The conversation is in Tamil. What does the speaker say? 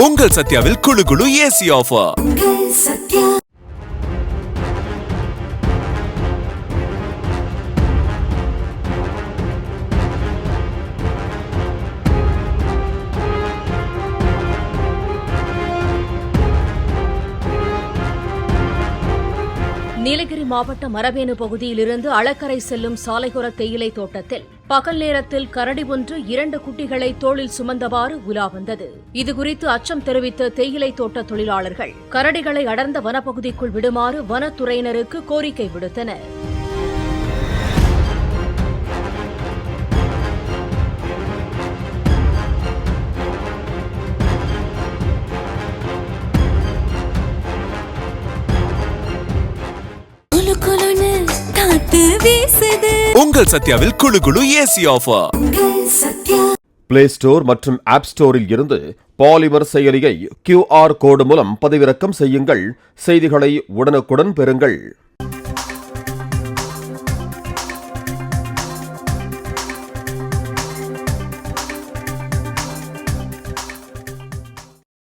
உங்கள் சத்யாவில் குளு குளு ஏசி ஆஃபர். நீலகிரி மாவட்டம் மரவேணு பகுதியிலிருந்து அளக்கரை செல்லும் சாலையோர தேயிலை தோட்டத்தில் பகல் நேரத்தில் கரடி ஒன்று 2 குட்டிகளை தோளில் சுமந்தவாறு உலா வந்தது. இதுகுறித்து அச்சம் தெரிவித்த தேயிலை தோட்ட தொழிலாளர்கள் கரடிகளை அடர்ந்த வனப்பகுதிக்குள் விடுமாறு வனத்துறையினருக்கு கோரிக்கை விடுத்தனர். உங்கள் சத்யாவில் குளு குளு ஏசி ஆஃபர். பிளே ஸ்டோர் மற்றும் ஆப் ஸ்டோரில் இருந்து பாலிமர் செயலியை QR கோடு மூலம் பதிவிறக்கம் செய்யுங்கள். செய்திகளை உடனுக்குடன் பெறுங்கள்.